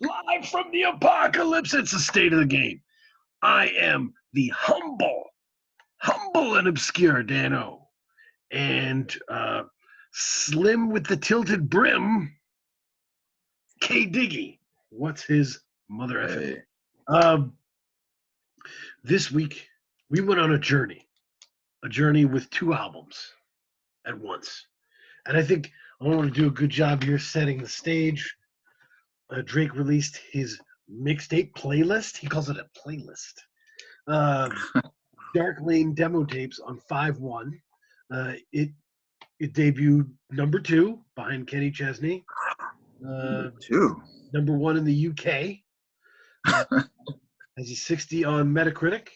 Live from the apocalypse. It's the state of the game. I am the humble and obscure Dano. And slim with the tilted brim, K. Diggy. What's his mother effing? This week, we went on a journey with two albums at once. And I think I want to do a good job here setting the stage. Drake released his mixtape playlist. He calls it a playlist. Dark Lane demo tapes on 5-1. It debuted number 2 behind Kenny Chesney. Number 1 in the UK. Has a 60 on Metacritic.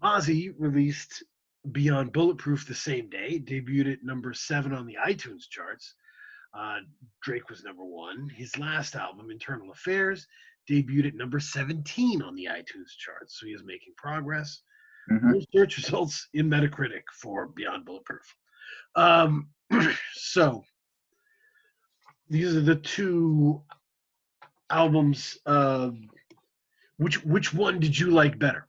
Mozzy released Beyond Bulletproof the same day. Debuted at number 7 on the iTunes charts. Drake was number 1. His last album, Internal Affairs, debuted at number 17 on the iTunes charts. So he is making progress. No search results in Metacritic for Beyond Bulletproof. So these are the two albums. Which one did you like better?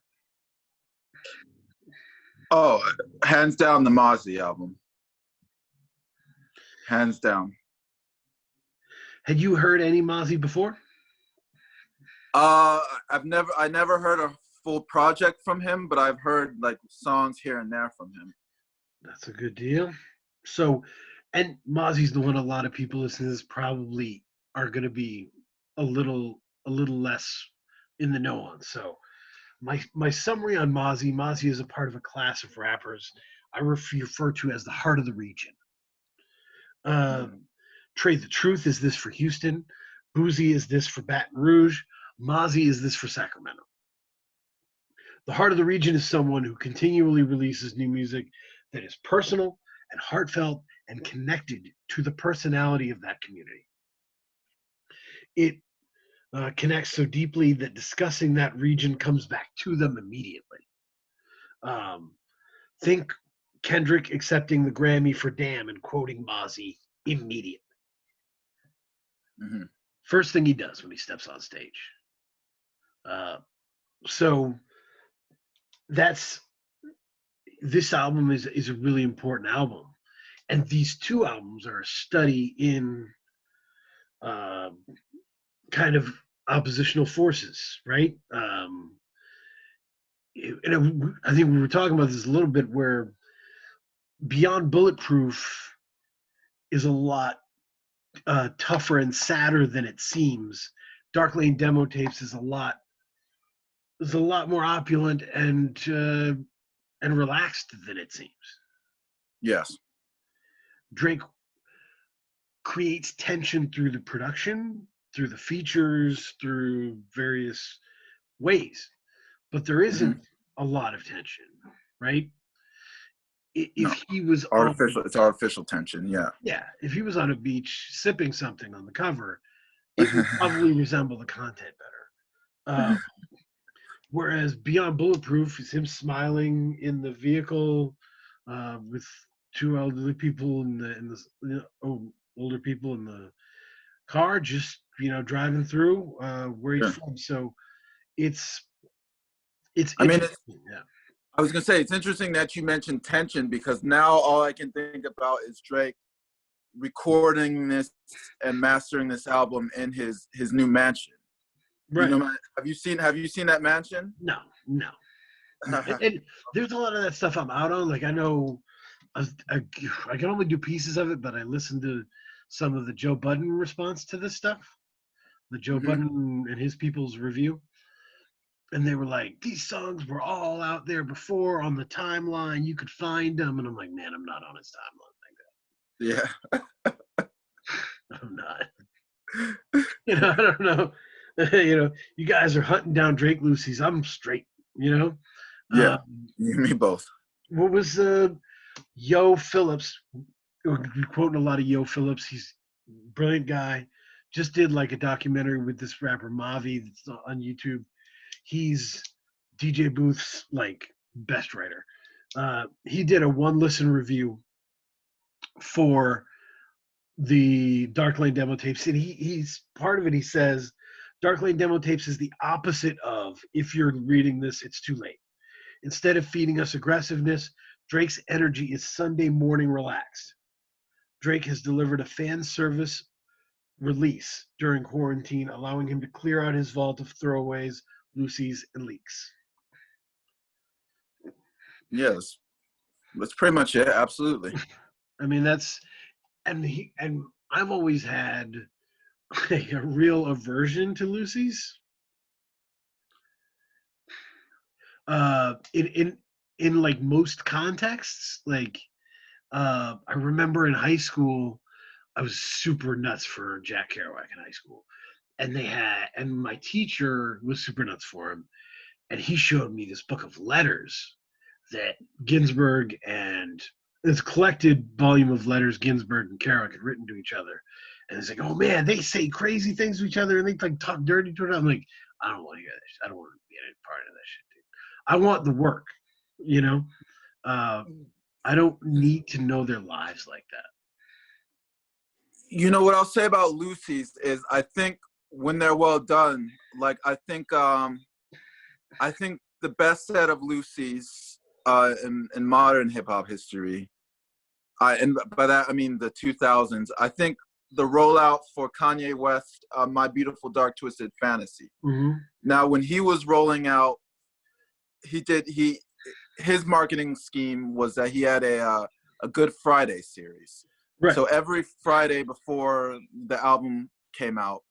Oh, hands down the Mozzy album. Hands down. Had you heard any Mozzy before? I never heard a full project from him, but I've heard like songs here and there from him. That's a good deal. So, and Mozzy's the one a lot of people listening to this probably are going to be a little less in the know on. So, my summary on Mozzy is a part of a class of rappers I refer to as the heart of the region. Trade the Truth is this for Houston. Boozy is this for Baton Rouge. Mozzy is this for Sacramento. The heart of the region is someone who continually releases new music that is personal and heartfelt and connected to the personality of that community. It connects so deeply that discussing that region comes back to them immediately. Think Kendrick accepting the Grammy for Damn and quoting Mozzy immediately. First thing he does when he steps on stage. So this album is a really important album. And these two albums are a study in kind of oppositional forces, right? And I think we were talking about this a little bit, where Beyond Bulletproof is a lot tougher and sadder than it seems. Dark Lane demo tapes is a lot more opulent and relaxed than it seems. Yes. Drake creates tension through the production, through the features, through various ways, but there isn't a lot of tension, right? If he was artificial, it's artificial tension. Yeah. If he was on a beach sipping something on the cover, it would probably resemble the content better. Whereas Beyond Bulletproof is him smiling in the vehicle with two elderly people older people in the car, just driving through where he's from. So it's. I mean, I was gonna say it's interesting that you mentioned tension, because now all I can think about is Drake recording this and mastering this album in his new mansion. Right. Have you seen that mansion? No. And there's a lot of that stuff I'm out on. Like, I know I can only do pieces of it, but I listened to some of the Joe Budden response to this stuff, the Joe Budden and his people's review. And they were like, these songs were all out there before on the timeline. You could find them. And I'm like, man, I'm not on his timeline like that. Yeah. I'm not. I don't know. You guys are hunting down Drake Lucy's. I'm straight, Yeah, you and me both. What was Yo Phillips? We're quoting a lot of Yo Phillips. He's a brilliant guy. Just did like a documentary with this rapper Mavi that's on YouTube. He's DJ Booth's like best writer. He did a one listen review for the Dark Lane demo tapes, and he's part of it. He says Dark Lane demo tapes is the opposite of if you're reading this, it's too late. Instead of feeding us aggressiveness, Drake's energy is Sunday morning relaxed. Drake has delivered a fan service release during quarantine, allowing him to clear out his vault of throwaways, loosies, and leaks. Yes, that's pretty much it. Absolutely. I mean, that's and I've always had a real aversion to loosies. In like most contexts, like I remember in high school, I was super nuts for Jack Kerouac in high school, and my teacher was super nuts for him, and he showed me this book of letters that Ginsberg and this collected volume of letters Ginsberg and Kerouac had written to each other. And it's like, oh man, they say crazy things to each other and they like talk dirty to each other. I'm like, I don't want to hear this. I don't want to be any part of that shit, dude. I want the work, you know? I don't need to know their lives like that. You know what I'll say about Lucy's is I think when they're well done, like I think the best set of Lucy's in modern hip hop history, and by that I mean the 2000s. I think the rollout for Kanye West, My Beautiful Dark Twisted Fantasy. Mm-hmm. Now, when he was rolling out, his marketing scheme was that he had a Good Friday series. Right. So every Friday before the album came out,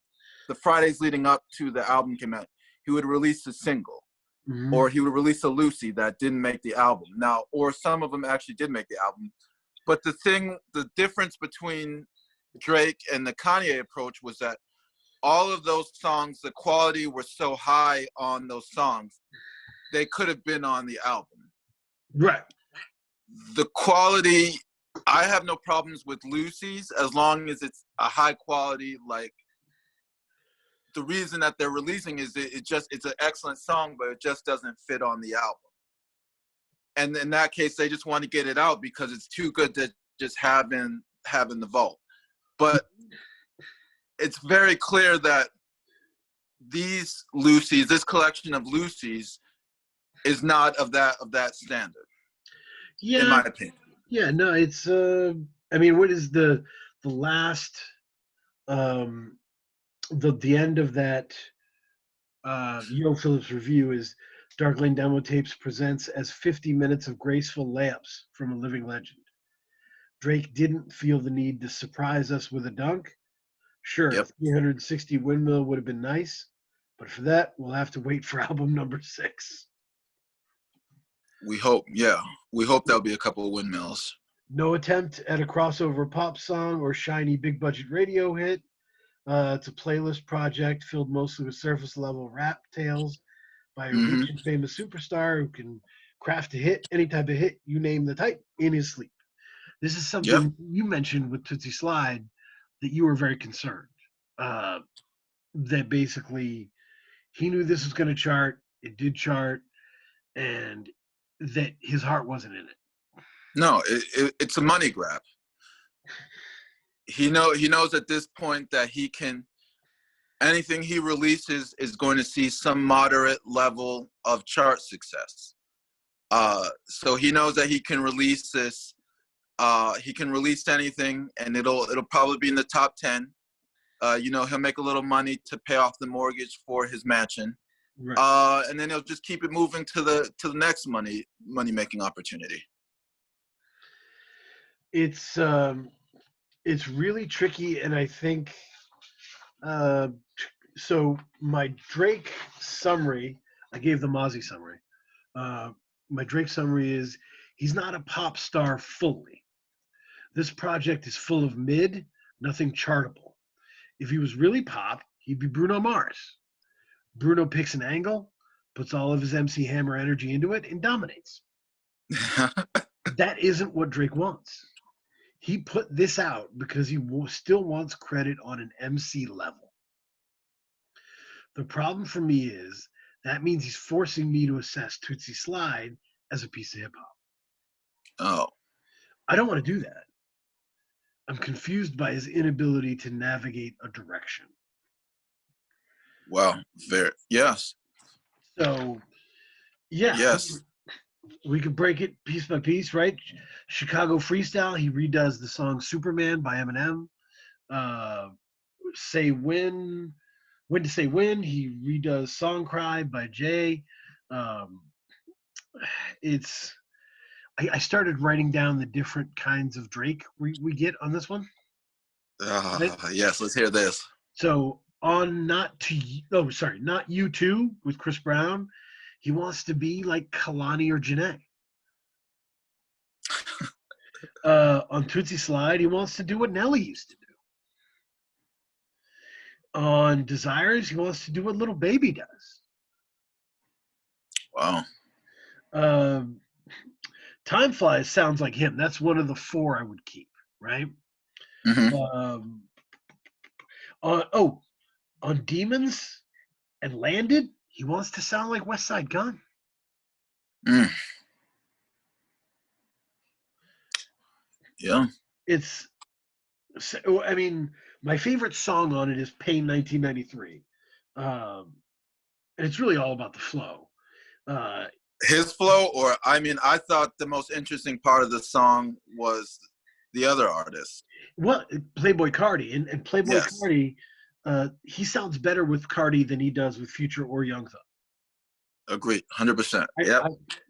the Fridays leading up to the album came out, he would release a single. Mm-hmm. Or he would release a Lucy that didn't make the album. Now, or some of them actually did make the album. But the difference between Drake and the Kanye approach was that all of those songs, the quality was so high on those songs, they could have been on the album. Right. The quality, I have no problems with Lucy's as long as it's a high quality, like, the reason that they're releasing is it's an excellent song, but it just doesn't fit on the album. And in that case, they just want to get it out because it's too good to just have in the vault. But it's very clear that these Lucy's, this collection of Lucy's, is not of that standard. Yeah. In my opinion. Yeah. No, it's. I mean, what is the last? The end of that Yo Phillips review is Dark Lane Demo Tapes presents as 50 minutes of graceful layups from a living legend. Drake didn't feel the need to surprise us with a dunk. Sure, Yep. 360 windmill would have been nice, but for that, we'll have to wait for album number 6. We hope there'll be a couple of windmills. No attempt at a crossover pop song or shiny big budget radio hit. It's a playlist project filled mostly with surface level rap tales by a rich and famous superstar who can craft a hit, any type of hit, you name the type, in his sleep. This is something you mentioned with Tootsie Slide that you were very concerned. That basically he knew this was going to chart, it did chart, and that his heart wasn't in it. No, it's a money grab. He knows at this point that anything he releases is going to see some moderate level of chart success. So he knows that he can release this. He can release anything, and it'll probably be in the top 10. He'll make a little money to pay off the mortgage for his mansion, right. And then he'll just keep it moving to the next money making opportunity. It's really tricky, and I think so my Drake summary, I gave the Mozzy summary. My Drake summary is he's not a pop star fully. This project is full of mid, nothing chartable. If he was really pop, he'd be Bruno Mars. Bruno picks an angle, puts all of his MC Hammer energy into it, and dominates. That isn't what Drake wants. He put this out because he still wants credit on an MC level. The problem for me is that means he's forcing me to assess Tootsie Slide as a piece of hip hop. Oh. I don't want to do that. I'm confused by his inability to navigate a direction. Well, very yes, So yeah, yes. we could break it piece by piece, right? Chicago Freestyle, he redoes the song Superman by Eminem. Uh, Say When to Say When, he redoes Song Cry by Jay. Um, it's I started writing down the different kinds of Drake we get on this one. Right? Yes, let's hear this. So on Not You Too with Chris Brown, he wants to be like Kalani or Janae. On Tootsie Slide, he wants to do what Nelly used to do. On Desires, he wants to do what Little Baby does. Wow. Um, Time Flies sounds like him. That's one of the four I would keep, right? Hmm. Um, on Demons and Landed, he wants to sound like West Side Gun. Mm. Yeah. It's, I mean, my favorite song on it is Pain 1993. And it's really all about the flow. Uh, His flow, or I mean, I thought the most interesting part of the song was the other artist. well, Playboy Cardi, and Playboy Yes, Cardi, he sounds better with Cardi than he does with Future or Young Thug. agreed, 100%. I, Yep. I,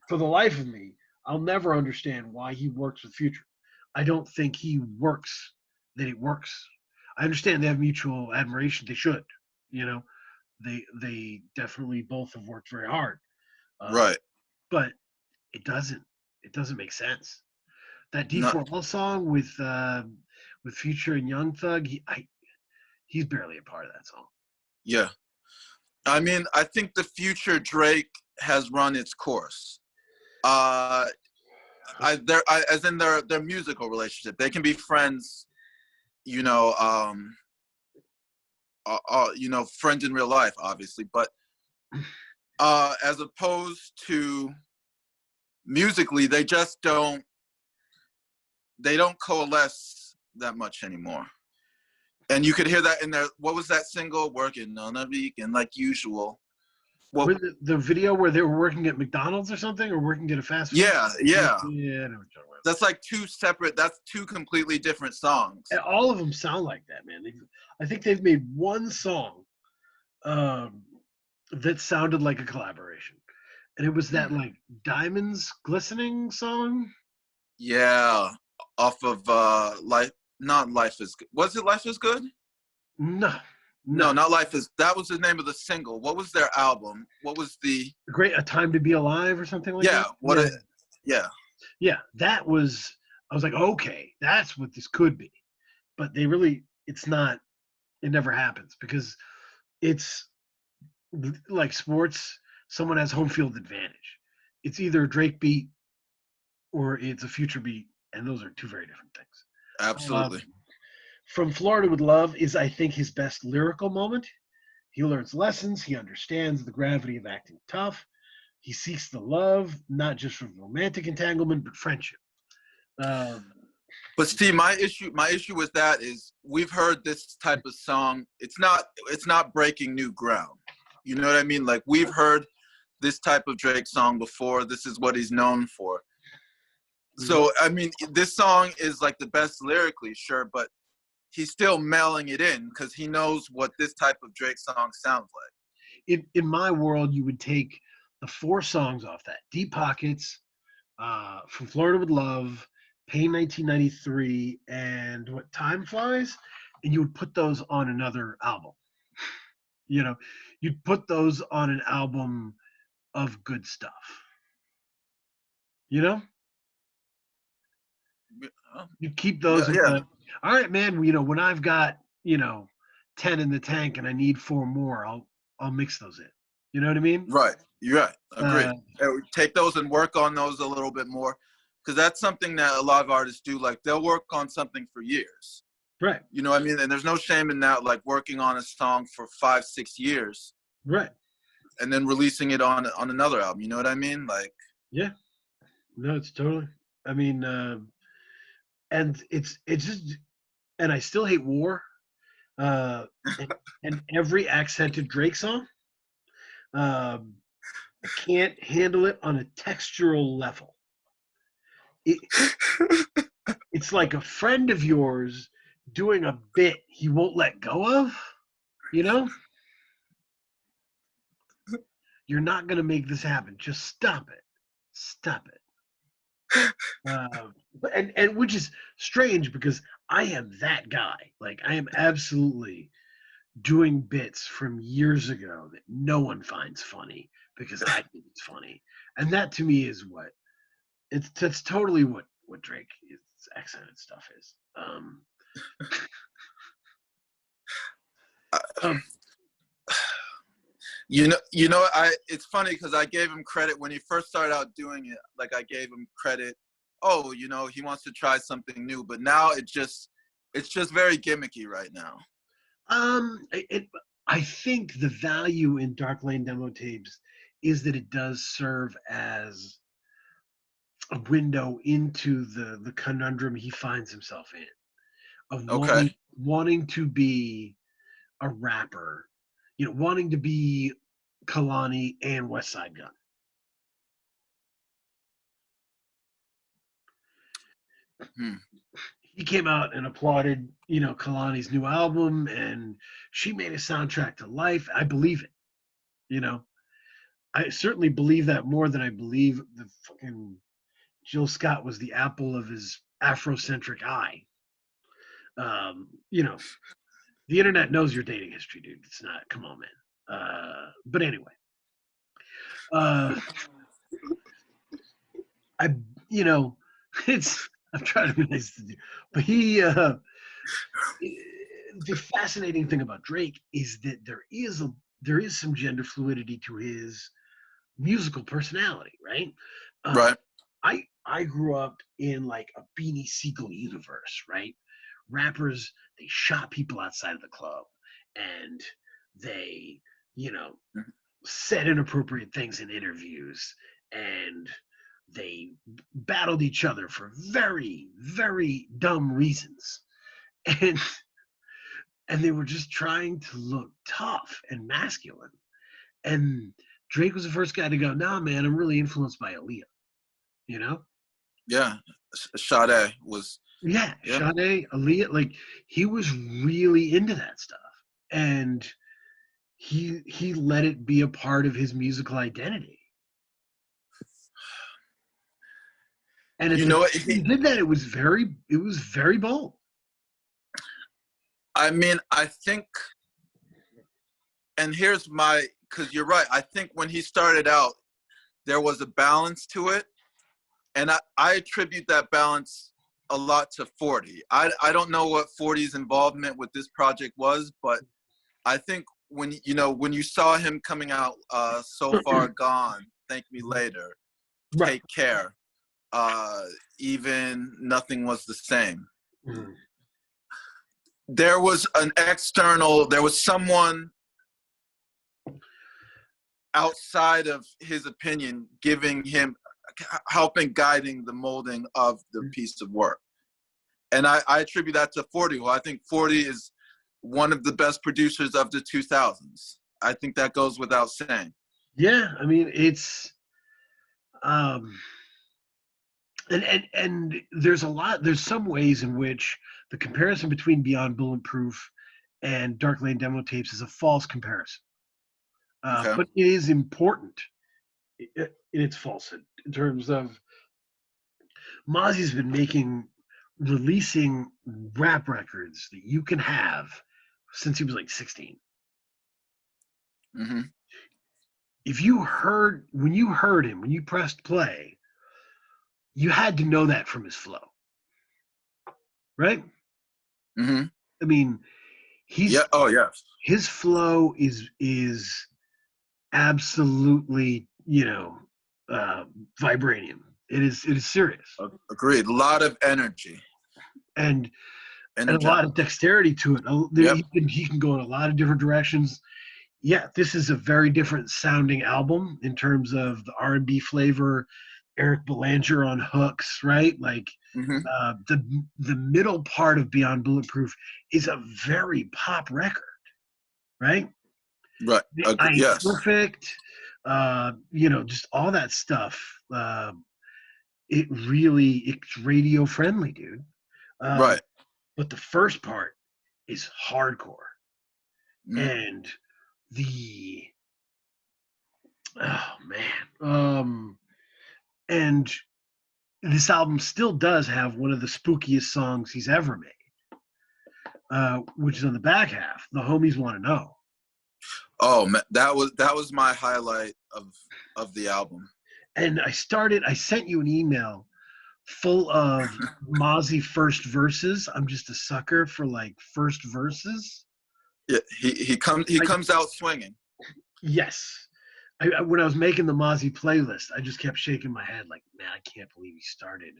for the life of me, I'll never understand why he works with Future. I don't think he works that it works. I understand they have mutual admiration. They should, you know, they definitely both have worked very hard, uh, Right. but it doesn't make sense. That No. D4L song with Future and Young Thug, he's barely a part of that song. Yeah. I mean, I think the future Drake has run its course. As in their musical relationship, they can be friends. You know, friends in real life, obviously, but as opposed to musically, they don't coalesce that much anymore. And you could hear that in their, what was that single, Working on a Weekend Like Usual. Well, With the video where they were working at McDonald's or something, or working at a fast food. yeah, yeah. Yeah, I know what you're talking about. That's two completely different songs. And all of them sound like that, man. I think they've made one song um, that sounded like a collaboration, and it was that like Diamonds Glistening song. Yeah, off of Life, not Life is Good. Was it Life is Good? No, No, no. not Life is. That was the name of the single. What was their album? What was the? A Time to Be Alive or something like Yeah, that. what a yeah. Yeah. That was. I was like, okay, that's what this could be, but it's not. It never happens because it's like sports. Someone has home field advantage. It's either a Drake beat or it's a Future beat, and those are two very different things. Absolutely. From Florida with Love is, I think, his best lyrical moment. He learns lessons. He understands the gravity of acting tough. He seeks the love, not just from romantic entanglement, but friendship. Um, But Steve, my issue with that is we've heard this type of song. It's not breaking new ground. You know what I mean? Like we've heard this type of Drake song before. This is what he's known for. So I mean, this song is like the best lyrically, sure, but he's still mailing it in because he knows what this type of Drake song sounds like. in my world, you would take the four songs off that: Deep Pockets, From Florida with Love, Pain 1993, and what Time Flies, and you would put those on another album. You know, you'd put those on an album of good stuff. You know, you keep those Yeah, and be yeah, like, all right, man. When I've got 10 in the tank and I need four more, I'll mix those in. You know what I mean? right. You're right. Agreed. Uh, Take those and work on those a little bit more because that's something that a lot of artists do. Like they'll work on something for years. right, You know what I mean? And there's no shame in that, like working on a song for 5, 6 years right. and then releasing it on another album. You know what I mean? Like, Yeah. No, it's totally. I mean, and it's just and I still hate war. Uh, and, and every accented Drake song, um, I can't handle it on a textural level. It, it's like a friend of yours doing a bit he won't let go of, you know? You're not going to make this happen. Just stop it. Stop it. And which is strange because I am that guy. Like, I am absolutely doing bits from years ago that no one finds funny because I think it's funny. And that to me is what that's totally what Drake's accented stuff is. Um, It's funny because I gave him credit when he first started out doing it. Like I gave him credit. Oh, he wants to try something new, but now it's just very gimmicky right now. I think the value in Dark Lane demo tapes is that it does serve as a window into the conundrum he finds himself in of Okay. wanting to be a rapper, wanting to be Kalani and West Side Gun. He came out and applauded, Kalani's new album, and she made a soundtrack to life. I believe it. I certainly believe that more than I believe the fucking Jill Scott was the apple of his Afrocentric eye. The internet knows your dating history, dude. It's not. Come on, man. But anyway, I, it's. I'm trying to be nice to you, but he. The fascinating thing about Drake is that there is some gender fluidity to his musical personality, right? Right. I grew up in like a Beanie Siegel universe, right? Rappers, they shot people outside of the club, and they, said inappropriate things in interviews, and they battled each other for very, very dumb reasons. And they were just trying to look tough and masculine. And Drake was the first guy to go, nah, man, I'm really influenced by Aaliyah, Yeah. Sade was. Yeah, Sade, Aaliyah, like he was really into that stuff. And he let it be a part of his musical identity. And he did that, it was very bold. I mean, I think, and here's because you're right. I think when he started out, there was a balance to it. And I attribute that balance a lot to 40. I don't know what 40's involvement with this project was, but I think when you saw him coming out, So Far Gone, Thank Me Later, Right. Take Care, even Nothing Was the Same. Mm-hmm. There was someone outside of his opinion helping guiding the molding of the piece of work. And I attribute that to 40. Well, I think 40 is one of the best producers of the 2000s. I think that goes without saying. Yeah, I mean, it's and there's some ways in which the comparison between Beyond Bulletproof and Dark Lane demo tapes is a false comparison. Okay. But it is important in its falsehood in terms of Mozzy's been releasing rap records that you can have since he was like 16. Mm-hmm. When you heard him, when you pressed play, you had to know that from his flow, right? Mm-hmm. I mean, Oh yes. His flow is absolutely, vibranium. It is serious. Agreed. A lot of energy. And a lot of dexterity to it. Yep. He can go in a lot of different directions. Yeah, this is a very different sounding album in terms of the R&B flavor. Eric Belanger on hooks, right? Like Hmm. the middle part of Beyond Bulletproof is a very pop record, right? Right. I Ain't Yes. Perfect, just all that stuff. It really it's radio friendly, dude. Uh, Right. but the first part is hardcore, Mhm. and the oh man, and this album still does have one of the spookiest songs he's ever made, which is on the back half. The homies want to know. Oh man, that was my highlight of the album. And I sent you an email full of Mozzy first verses. I'm just a sucker for like first verses. Yeah, he I, comes out swinging. yes. When I was making the Mozzy playlist, I just kept shaking my head like, man, I can't believe he started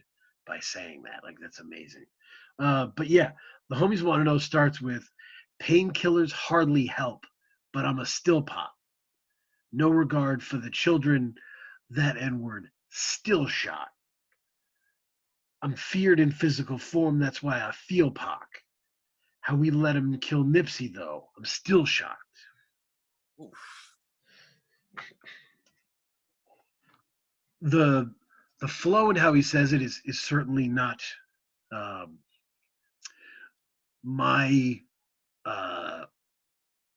by saying that. Like, that's amazing. But yeah, the homies want to know starts with painkillers hardly help, but I'm a still pop. No regard for the children. That N word still shot. I'm feared in physical form. That's why I feel Pac. How we let him kill Nipsey, though, I'm still shocked. Oof. The the flow and how he says it is certainly not um, my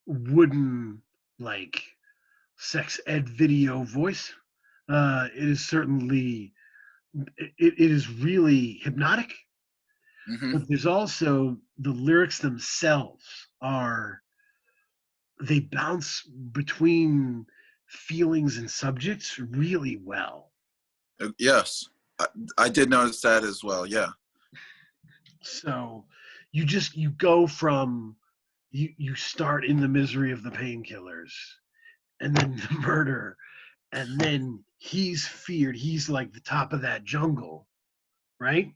wooden like sex ed video voice. It is certainly it is really hypnotic, Hmm. but there's also the lyrics themselves are they bounce between feelings and subjects really well. Yes, I, I did notice that as well. Yeah. So you go from you start in the misery of the painkillers and then the murder and then he's feared. He's like the top of that jungle, right?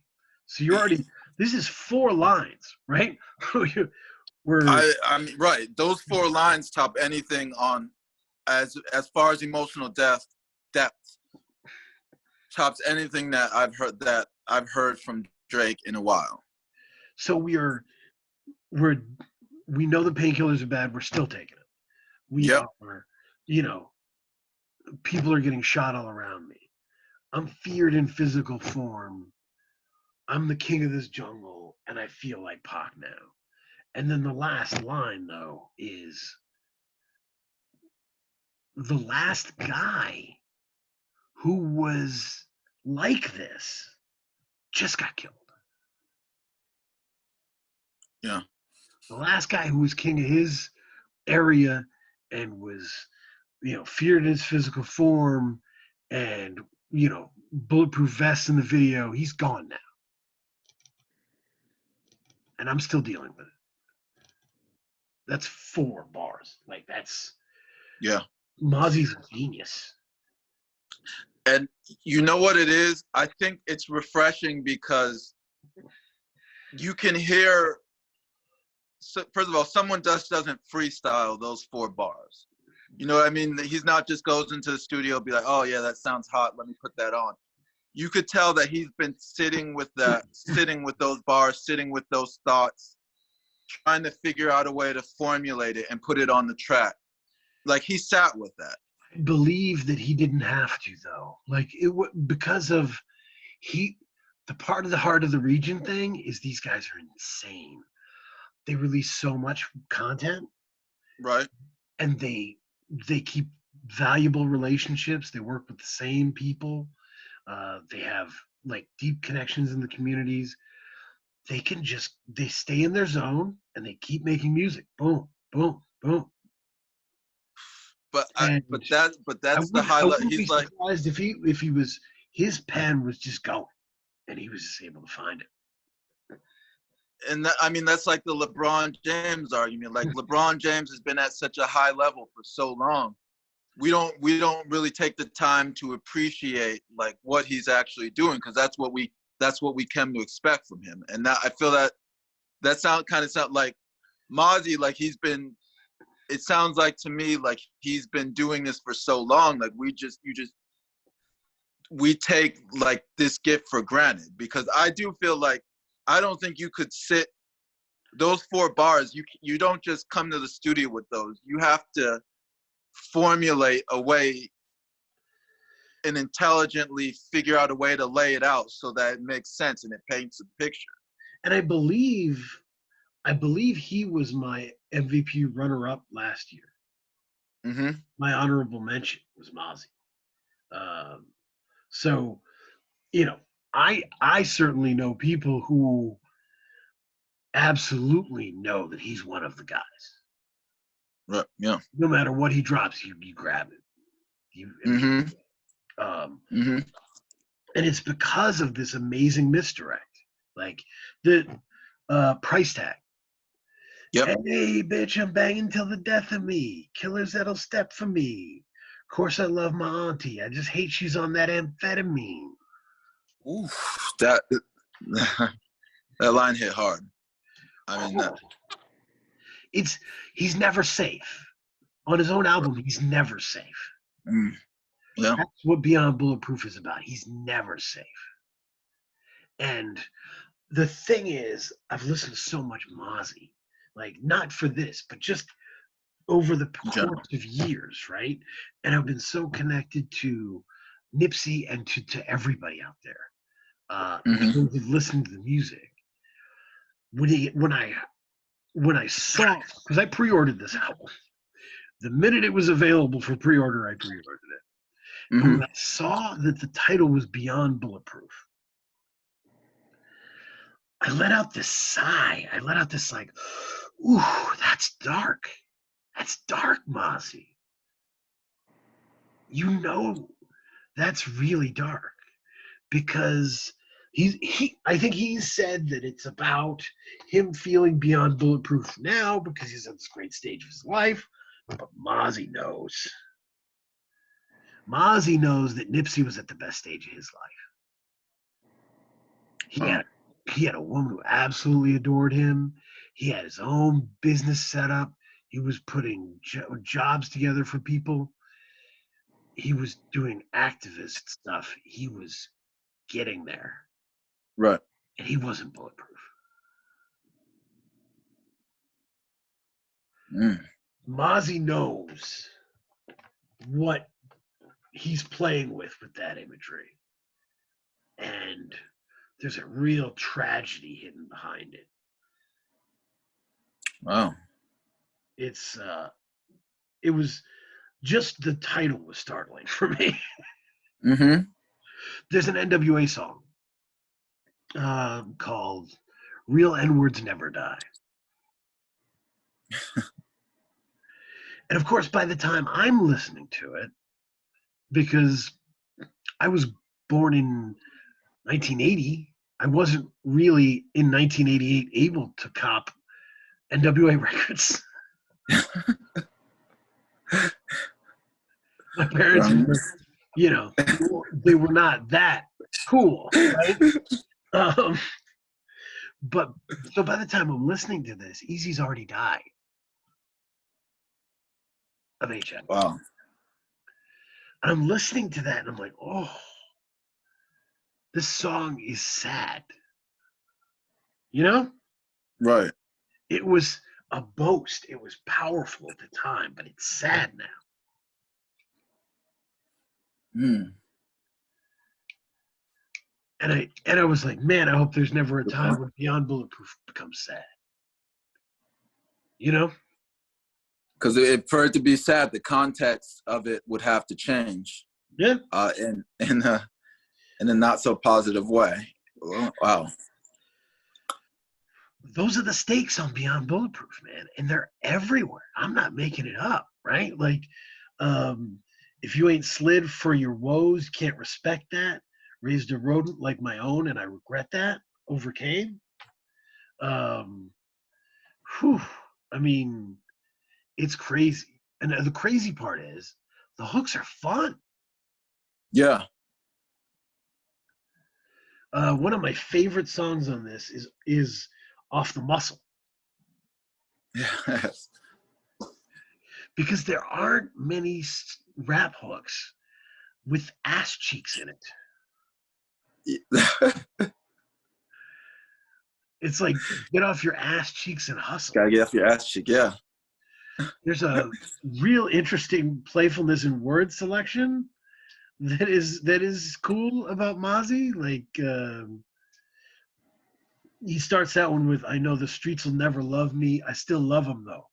So you're already this is 4 lines, right? We're I mean, right. Those four lines top anything on as far as emotional depth tops anything that I've heard from Drake in a while. so we're we know the painkillers are bad. We're still taking it. We Yep. are, you know, people are getting shot all around me. I'm feared in physical form. I'm the king of this jungle, and I feel like Pac now. And then the last line, though, is the last guy who was like this just got killed. Yeah. The last guy who was king of his area and was, feared in his physical form and, bulletproof vest in the video, he's gone now. And I'm still dealing with it. That's 4 bars. Like, that's Yeah. Mozzy's a genius. And you know what it is? I think it's refreshing because you can hear. So first of all, someone just doesn't freestyle those 4 bars. You know what I mean? He's not just goes into the studio, be like, "Oh yeah, that sounds hot. Let me put that on." You could tell that he's been sitting with that, sitting with those bars, sitting with those thoughts, trying to figure out a way to formulate it and put it on the track. Like he sat with that. I believe that he didn't have to, though. Like, because of he, the part of the heart of the region thing is these guys are insane. They release so much content Right. and they keep valuable relationships. They work with the same people. They have like deep connections in the communities. They stay in their zone and they keep making music. Boom, boom, boom. But And but that's the I highlight. wouldn't be He's like, surprised if he was his pen was just going and he was just able to find it. and that, I mean, that's like the LeBron James argument. Like LeBron James has been at such a high level for so long. We don't really take the time to appreciate like what he's actually doing because that's what we come to expect from him. And that I feel that sound like Mozzy, like he's been. It sounds like to me like he's been doing this for so long. Like you just we take like this gift for granted, because I do feel like I don't think you could sit those 4 bars. You don't just come to the studio with those. You have to formulate a way and intelligently figure out a way to lay it out so that it makes sense and it paints a picture. And I believe he was my MVP runner-up last year. Mm-hmm. My honorable mention was Mozzy. So, you know, I certainly know people who absolutely know that he's one of the guys. Right. Yeah. No matter what he drops, you grab it. Mm-hmm. Mm-hmm. And it's because of this amazing misdirect, like the price tag. Yep. Hey, bitch, I'm banging till the death of me. Killers that'll step for me. Of course, I love my auntie. I just hate she's on that amphetamine. Oof, that line hit hard. I mean, he's never safe. On his own album, he's never safe. Yeah. That's what Beyond Bulletproof is about. He's never safe. And the thing is, I've listened to so much Mozzy, like not for this, but just over the course of years, right? And I've been so connected to Nipsey and to everybody out there in terms of listening to the music. When I saw, because I pre-ordered this album, the minute it was available for pre-order, I pre-ordered it. And when I saw that the title was Beyond Bulletproof, I let out this sigh. I let out this like, ooh, that's dark. That's dark, Mozzy. You know, that's really dark because I think he said that it's about him feeling beyond bulletproof now because he's at this great stage of his life. But Mozzy knows. Mozzy knows that Nipsey was at the best stage of his life. He had a woman who absolutely adored him. He had his own business set up. He was putting jobs together for people. He was doing activist stuff. He was getting there. Right. And he wasn't bulletproof. Mozzy knows what he's playing with that imagery. And there's a real tragedy hidden behind it. Wow. It was just the title was startling for me. There's an NWA song called Real N-Words Never Die. And of course, by the time I'm listening to it, because I was born in 1980, I wasn't really in 1988 able to cop NWA records. My parents were, they were not that cool, right? But so by the time I'm listening to this, Eazy's already died of HIV. Wow. And I'm listening to that and I'm like, oh, this song is sad. You know? Right. It was a boast. It was powerful at the time, but it's sad now. And I was like, man, I hope there's never a time where Beyond Bulletproof becomes sad. You know? Because for it to be sad, the context of it would have to change. Yeah. In a not so positive way. Wow. Those are the stakes on Beyond Bulletproof, man. And they're everywhere. I'm not making it up, right? Like, if you ain't slid for your woes, can't respect that. Raised a rodent like my own, and I regret that. Overcame. I mean, it's crazy. And the crazy part is the hooks are fun. Yeah. One of my favorite songs on this is Off the Muscle. Yes. Because there aren't many rap hooks with ass cheeks in it. It's like, get off your ass cheeks and hustle. Gotta get off your ass cheek. Yeah. There's a real interesting playfulness in word selection that is cool about Mozzy. Like, he starts that one with, "I know the streets will never love me. I still love them though.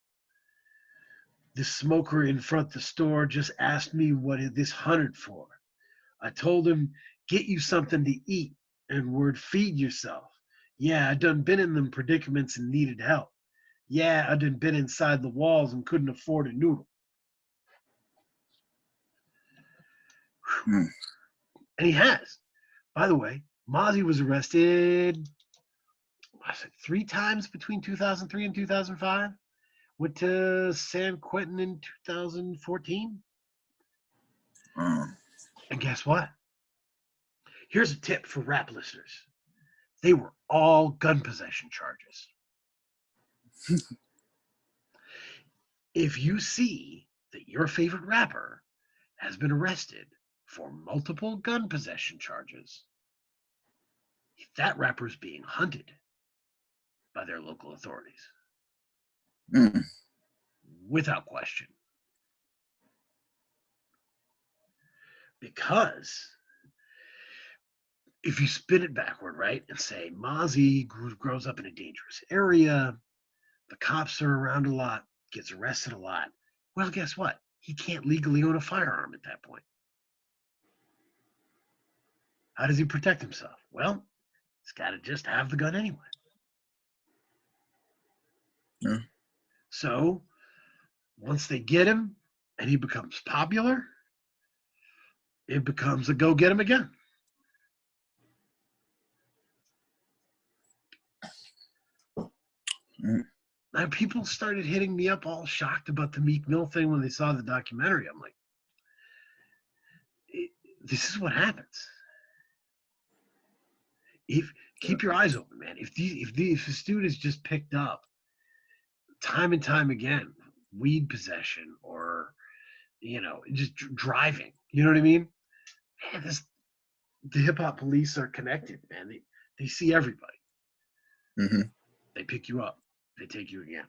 The smoker in front of the store just asked me what is this 100 for. I told him, get you something to eat, and word feed yourself. Yeah, I done been in them predicaments and needed help. Yeah, I done been inside the walls and couldn't afford a noodle." Mm. And he has. By the way, Mozzy was arrested, I said, 3 times between 2003 and 2005. Went to San Quentin in 2014. And guess what? Here's a tip for rap listeners. They were all gun possession charges. If you see that your favorite rapper has been arrested for multiple gun possession charges, that rapper is being hunted by their local authorities. Mm. Without question. Because if you spin it backward, right, and say Mozzy grows up in a dangerous area, the cops are around a lot, gets arrested a lot, well, guess what? He can't legally own a firearm at that point. How does he protect himself? Well, he's got to just have the gun anyway. Yeah. So once they get him and he becomes popular, it becomes a go get him again. Mm. And people started hitting me up all shocked about the Meek Mill thing when they saw the documentary. I'm like, this is what happens. Keep your eyes open, man. If this dude is just picked up time and time again, weed possession or just driving, you know what I mean? Man, the hip hop police are connected, man. They see everybody. Mm-hmm. They pick you up. They take you again.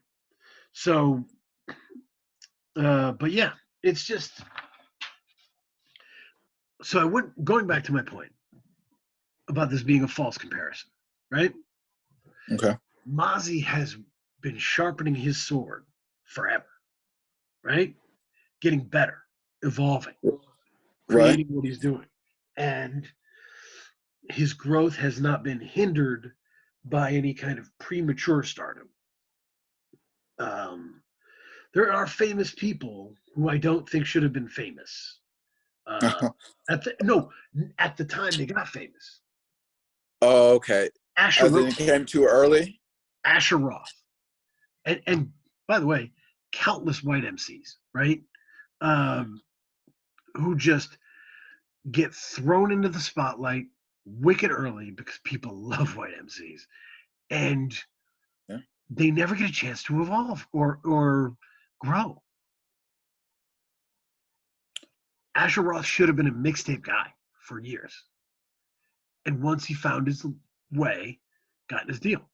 So, but yeah, it's just. So going back to my point about this being a false comparison, right? Okay. Mozzy has been sharpening his sword forever, right? Getting better, evolving, creating what he's doing. And his growth has not been hindered by any kind of premature stardom. There are famous people who I don't think should have been famous. At the time they got famous. Oh, okay. Asher As in it came too early? Asher Roth. And by the way, countless white MCs, right? Who just get thrown into the spotlight wicked early because people love white MCs. And they never get a chance to evolve or grow. Asher Roth should have been a mixtape guy for years. And once he found his way, got his deal.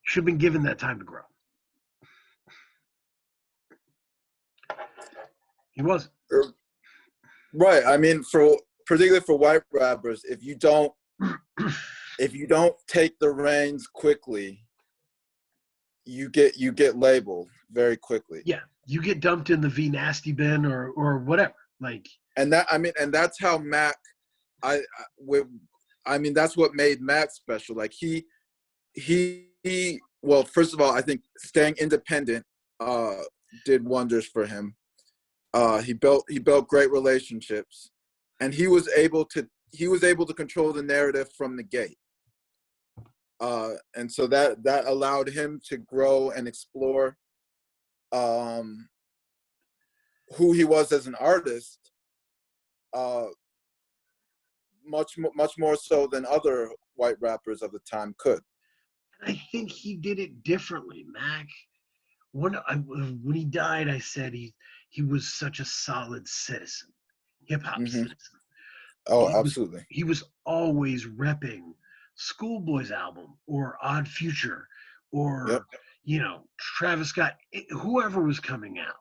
Should have been given that time to grow. He wasn't. Right. I mean, particularly for white rappers, if you don't take the reins quickly, you get labeled very quickly. Yeah, you get dumped in the V Nasty bin or whatever. Like, and that's how Mac. That's what made Mac special. Like he. Well, first of all, I think staying independent did wonders for him. He built great relationships, and he was able to control the narrative from the gate. And so that allowed him to grow and explore who he was as an artist, much more so than other white rappers of the time could. I think he did it differently, Mac. When he died, I said he was such a solid citizen, hip hop Hmm. citizen. Oh, He was absolutely. he was always repping Schoolboy's album or Odd Future Yep. or Travis Scott, whoever was coming out.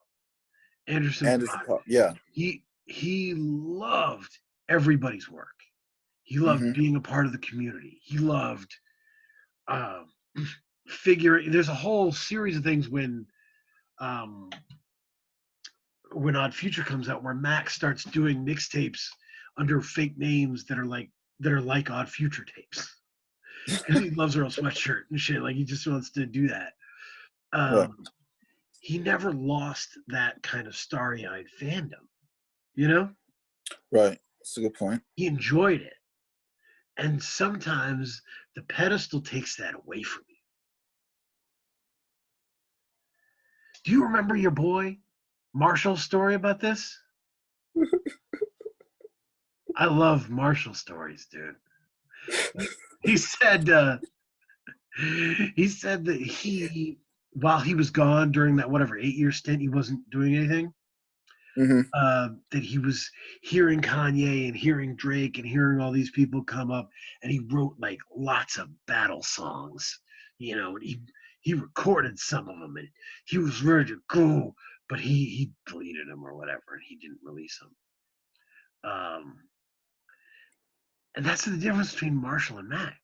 Anderson Anderson Paak. Park. Yeah. He loved everybody's work. He loved Hmm. being a part of the community. He loved um, figuring. There's a whole series of things um, when Odd Future comes out, where Max starts doing mixtapes under fake names that are like Odd Future tapes because he loves Earl Sweatshirt and shit. Like he just wants to do that. Right. He never lost that kind of starry-eyed fandom. You know, Right. That's a good point. he enjoyed it, and sometimes the pedestal takes that away from you. Do you remember your boy Marshall's story about this? I love Marshall stories, dude. He said he said that while he was gone during that whatever 8-year stint, he wasn't doing anything. Hmm. That he was hearing Kanye and hearing Drake and hearing all these people come up, and he wrote like lots of battle songs, and he recorded some of them, and he was ready to go, but he deleted them or whatever, and he didn't release them. Um, and that's the difference between Marshall and Mac,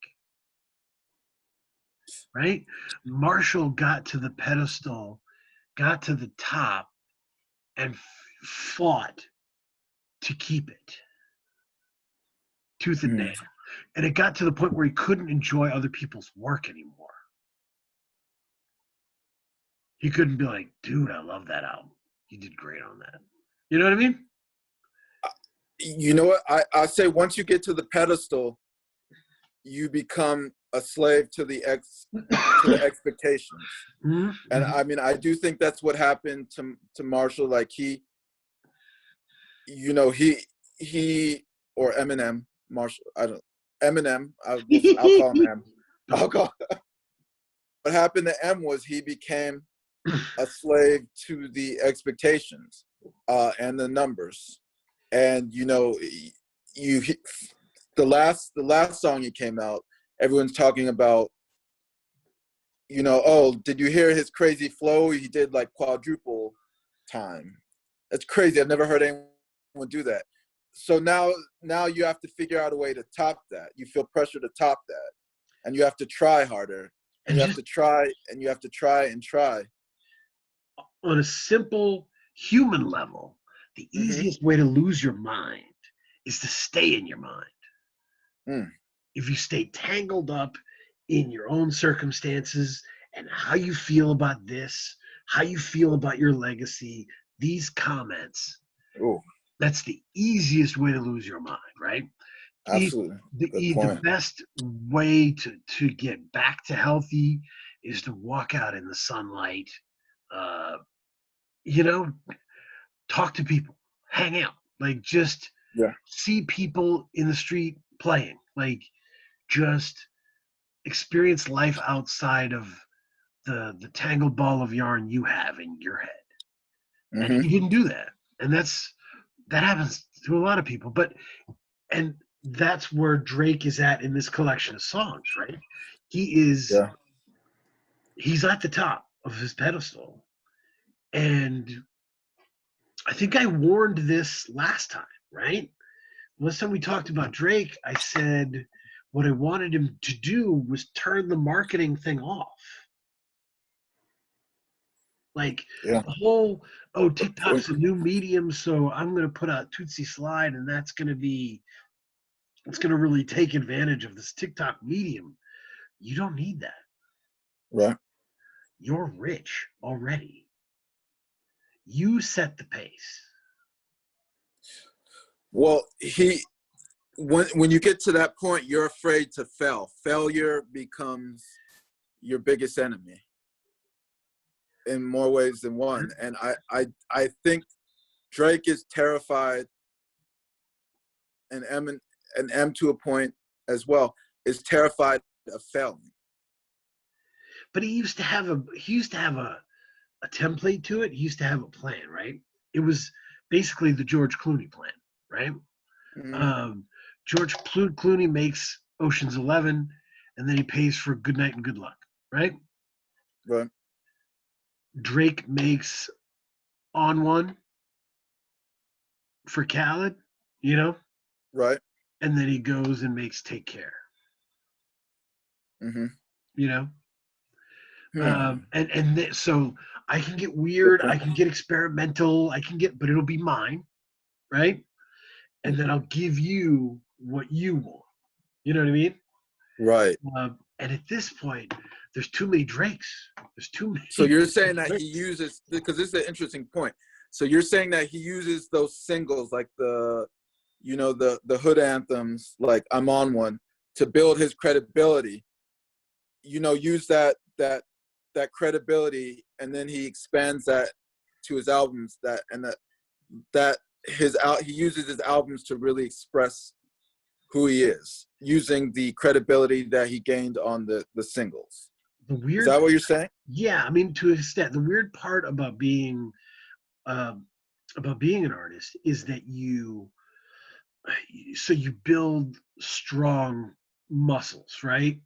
right? Marshall got to the pedestal, got to the top, and fought to keep it tooth and nail. Hmm. And it got to the point where he couldn't enjoy other people's work anymore. He couldn't be like, dude, I love that album. You did great on that. You know what I mean? You know what? I say once you get to the pedestal, you become a slave to the expectations. And Mm-hmm. I mean, I do think that's what happened to Marshall. Like he or Eminem, Marshall. I don't Eminem. I'll call him M. I'll call. What happened to M was he became a slave to the expectations and the numbers. And you the last song he came out, everyone's talking about, oh, did you hear his crazy flow? He did like quadruple time. That's crazy. I've never heard anyone do that. So now you have to figure out a way to top that. You feel pressure to top that, and you have to try harder, and And you have just to try, and you have to try and try. on a simple human level, the Hmm. easiest way to lose your mind is to stay in your mind. Mm. If you stay tangled up in your own circumstances and how you feel about this, how you feel about your legacy, these comments, Oh, that's the easiest way to lose your mind, right? absolutely. Good The point. best way to get back to healthy is to walk out in the sunlight, uh, you know, talk to people, hang out, like just Yeah. see people in the street playing, like just experience life outside of the tangled ball of yarn you have in your head. And Hmm. he didn't do that. And that happens to a lot of people. And that's where Drake is at in this collection of songs, right? He is Yeah. he's at the top of his pedestal. And I think I warned this last time, right? Last time we talked about Drake, I said what I wanted him to do was turn the marketing thing off. Like Yeah. the whole, oh, Good point. TikTok's a new medium, so I'm going to put out Tootsie Slide, and it's going to really take advantage of this TikTok medium. You don't need that. Right. You're rich already. You set the pace. Well, when you get to that point, you're afraid to fail. Failure becomes your biggest enemy in more ways than one. And I think Drake is terrified, and M to a point as well is terrified of failing. But he used to have a template to it. He used to have a plan, right? it was basically the George Clooney plan, right? Mm-hmm. Um, George Clooney makes Ocean's 11, and then he pays for Good Night and Good Luck, right? Right. Drake makes On One for Khaled, you know, Right. and then he goes and makes Take Care, Mm-hmm. you know. Hmm. So I can get Good weird, I point. can get experimental, I can get, but it'll be mine, right? And then I'll give you what you want. You know what I mean? Right. And at this point, there's too many Drakes. There's too So many you're saying that he Drakes. uses, because this is an interesting point. So you're saying that he uses those singles like the, you know, the hood anthems, like I'm on one, to build his credibility. You know, use that credibility, and then he expands that to his albums. That he uses his albums to really express who he is, using the credibility that he gained on the singles. The Is weird, that what you're saying? yeah, I mean, to an extent, the weird part um, about being an artist is that you build strong muscles, right?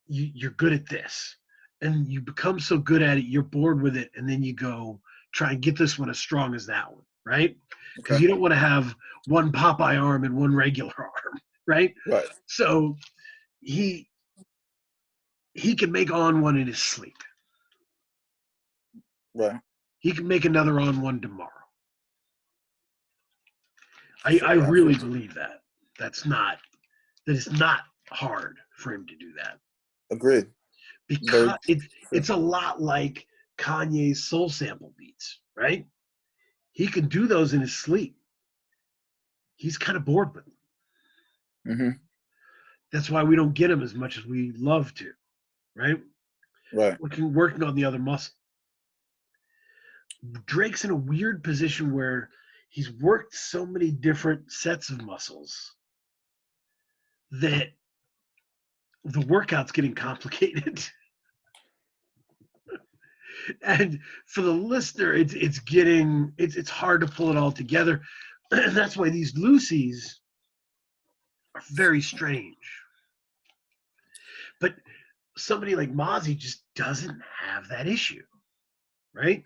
You're good at this, and you become so good at it, you're bored with it, and then you go try and get this one as strong as that one, right? Because Okay. you don't want to have one Popeye arm and one regular arm, right? Right. So he he can make On One in his sleep. Right. He can make another On One tomorrow. I really Absolutely. believe that. That it's not hard for him to do that, Agreed. Very because true. it's a lot like Kanye's soul sample beats, right? He can do those in his sleep. He's kind of bored with them. Mm-hmm. That's why we don't get him as much as we love to, right? Right. Working on the other muscle. Drake's in a weird position where he's worked so many different sets of muscles that the workout's getting complicated. And for the listener, it's hard to pull it all together. And that's why these Lucy's are very strange. But somebody like Mozzy just doesn't have that issue, right?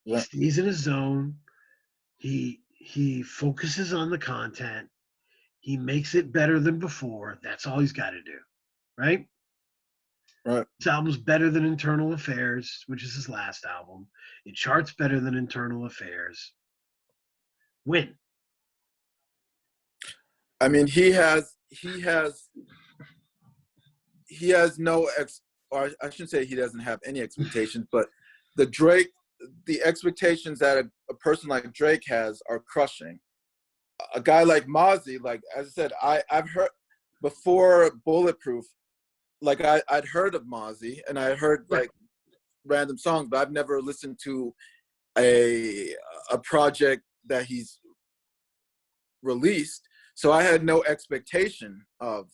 He Right. stays in his zone. He focuses on the content. He makes it better than before. That's all he's got to do, right? Right. This album's better than Internal Affairs, which is his last album. It charts better than Internal Affairs. Win. I mean, he has no or I shouldn't say he doesn't have any expectations, but the expectations that a person like Drake has are crushing. A guy like Mozzy, like as I said, I've heard before Bulletproof, like I'd heard of Mozzy and I heard Right. like random songs, but I've never listened to a project that he's released. So I had no expectation of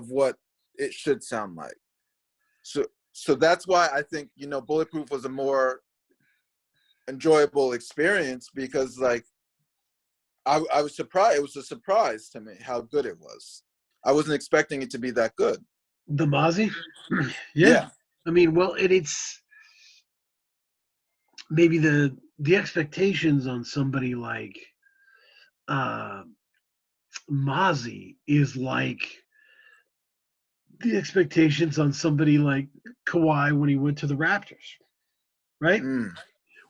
what it should sound like. So that's why I think, you know, Bulletproof was a more enjoyable experience, because like I was surprised. It was a surprise to me how good it was. I wasn't expecting it to be that good. The Mozzy? Yeah. Yeah. I mean, well, it's maybe the expectations on somebody like uh Mozzy is like the expectations on somebody like Kawhi when he went to the Raptors, right? Mm,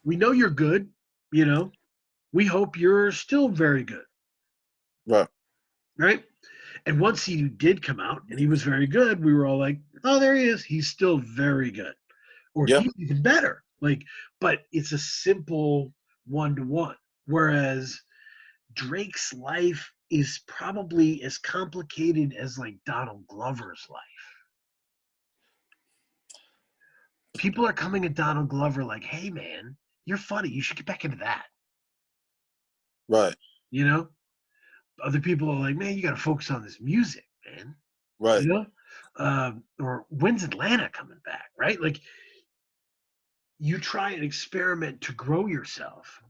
We know you're good, you know. We hope you're still very good, right. right? And once he did come out and he was very good, we were all like, "Oh, there he is. He's still very good, or Yeah. he's even better." Like, but it's a simple 1-to-1. Whereas Drake's life is probably as complicated as like Donald Glover's life. People are coming at Donald Glover like, "Hey, man, you're funny. You should get back into that." Right. You know, other people are like, "Man, you got to focus on this music, man." Right. You know, or when's Atlanta coming back? Right? Like, you try and experiment to grow yourself,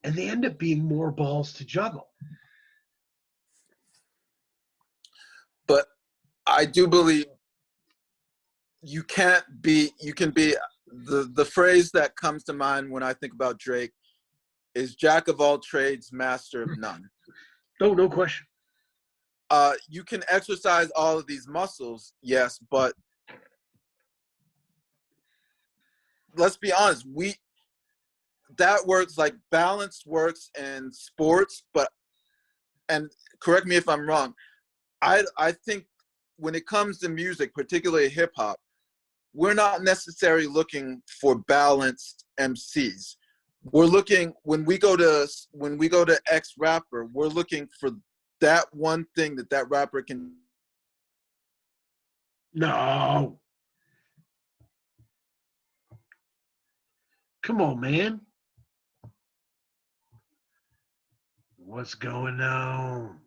and they end up being more balls to juggle. But I do believe you can be the phrase that comes to mind when I think about Drake is jack of all trades, master of none. Oh, no question. You can exercise all of these muscles, yes, but let's be honest, that works, like balance works in sports, but, and correct me if I'm wrong, I think when it comes to music, particularly hip hop, we're not necessarily looking for balanced MCs. We're looking, when we go to X rapper, we're looking for that one thing that rapper can. No. Come on, man. What's going on?